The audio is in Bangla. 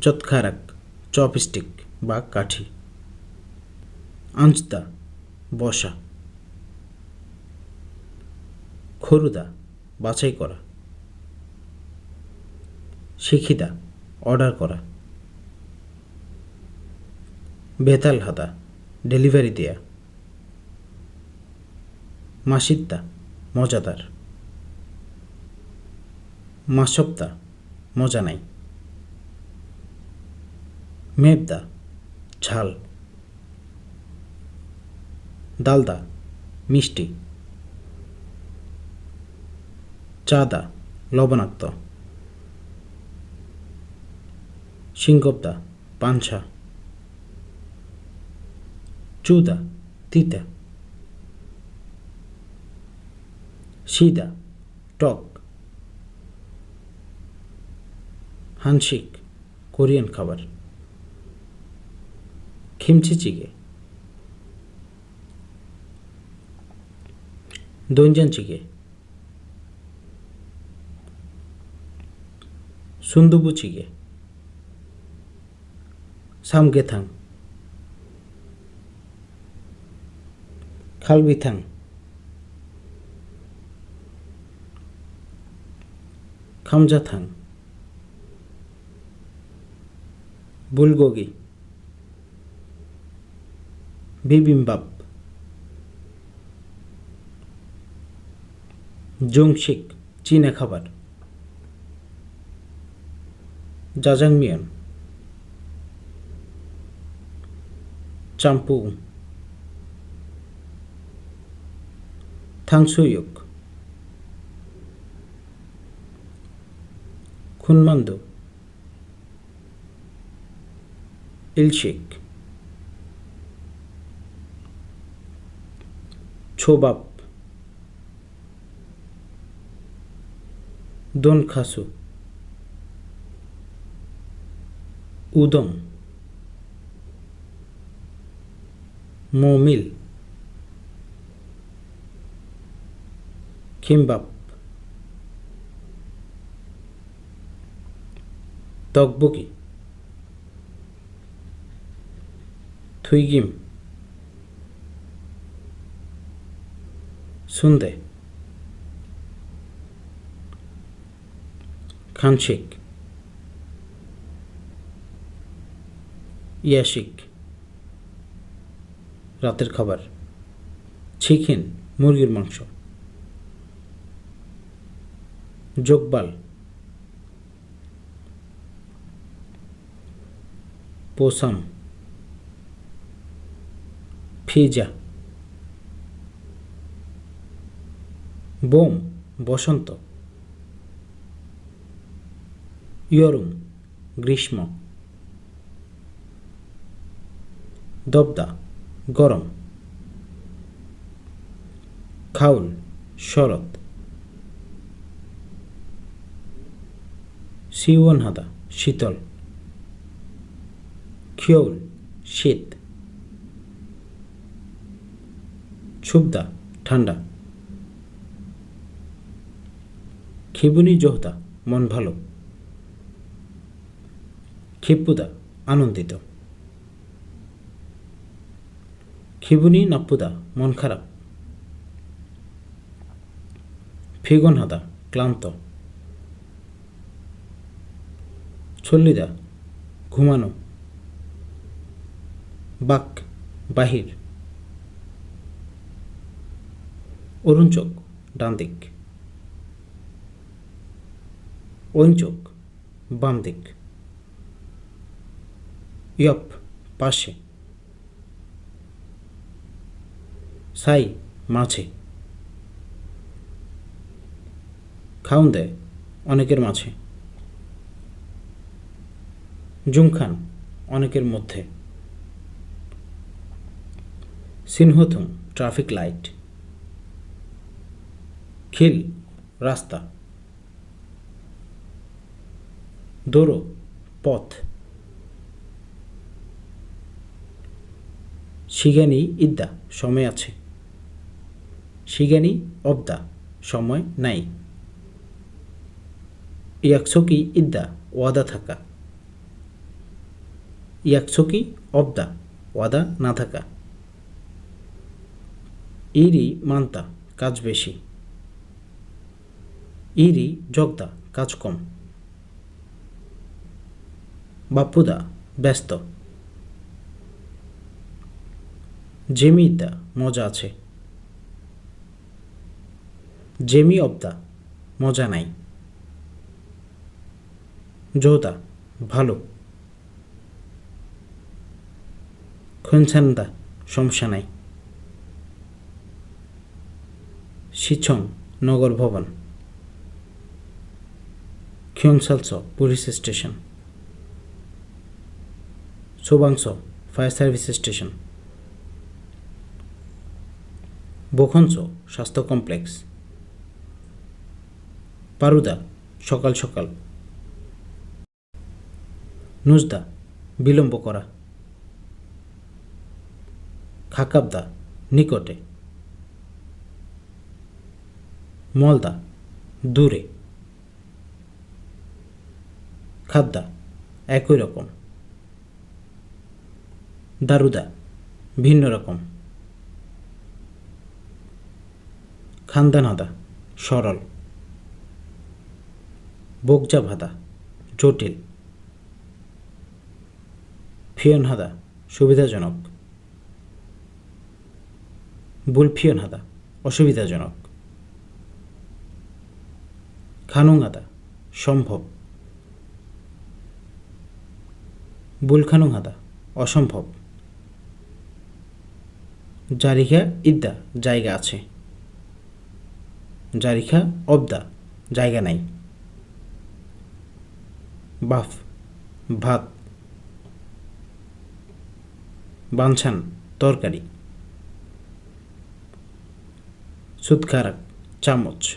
যৎখারাক চপস্টিক বা কাঠি। আঞ্চদা বসা। খরুদা বাছাই করা। শিখিদা অর্ডার করা। বেতাল হাদা ডেলিভারি দেয়া। মাসিদ্দা মজাদার। মাসবদা মজা নাই। মেবদা ঝাল। দালদা মিষ্টি। চাদা লবণাক্ত। সিংগবদা পাঞ্ছা। চুদা তিতা। সিদা টক। হানসিক কোরিয়ান খাবার। খিমচিচিগে দৈনজানচিগে। সুন্দুবুচিগে। সামগেথাং। খালবিথাং। খামজাথাং। বুলগোগি। বিবিম্বাপ। জংশিক চীনা খাবার। জাজাংমিয়ন। চাম্পু। থাংসুয়ুক। খুনমান্দু। ইলশিক। ছোবাব। দোনখাসু। উদং। মোমিল। কিমবাপ। তকবকি। থুইগিম। সুন্দে। খানশিক। ইয়াশিক রাতের খাবার। চিকেন মুরগির মাংস। জোকবাল। পোসাম। ফিজা। বোম বসন্ত। ইয়রুম গ্রীষ্ম। দবদা গরম। খাউল শরৎ। সিওয়ানহাদা শীতল। খিয়উল শীত। ছুবদা ঠান্ডা। খিবুনি জোহদা মন ভালো। খিপুদা আনন্দিত। খিবুনি নাপ্পুদা মন খারাপ। ফিগনহাদা ক্লান্ত। ছল্লিদা ঘুমানো। বাক বাহির। অরুণচোক ডান দিক। ওইনচোক বাম দিক। ইয়প পাশে। সাই মাঝে। খাউন দেয় অনেকের মাঝে। জুমখান অনেকের মধ্যে। সিনহথুং ট্রাফিক লাইট। খিল রাস্তা। দোরো পথ। শিগানি ইদ্দা সময় আছে। শিগানি অবদা সময় নাই। ইয়াকসকি ইদ্দা ওয়াদা থাকা। ইয়াকসকি অবদা ওয়াদা না থাকা। ইরি মান্তা কাজ বেশি। ইরি জগদা কাজ কম। বাপুদা ব্যস্ত। জেমিদা মজা আছে। জেমি অবদা মজা নাই। যোদা ভালো। খনসান্দা সমস্যা নাই। শিছং নগর ভবন। খিয়ংসালস পুলিশ স্টেশন। সোবাংস ফায়ার সার্ভিস স্টেশন। বোখনস স্বাস্থ্য কমপ্লেক্স। পারুদা সকাল সকাল। নুজদা বিলম্ব করা। খাকাবদা নিকটে। মলদা দূরে। খাদ্দা একই রকম। দারুদা ভিন্ন রকম। খানদানাদা সরল। বোকজাভাদা জটিল। ফিয়নহাদা সুবিধাজনক। বুলফিয়নহাদা অসুবিধাজনক। খানুংহাদা সম্ভব। বুলখানুংহাদা অসম্ভব। জারিখা ইদ্দা জায়গা আছে। জারিখা অবদা জায়গা নাই। বাফ ভাত। বানছান তরকারি। সুৎখারাক চামচ।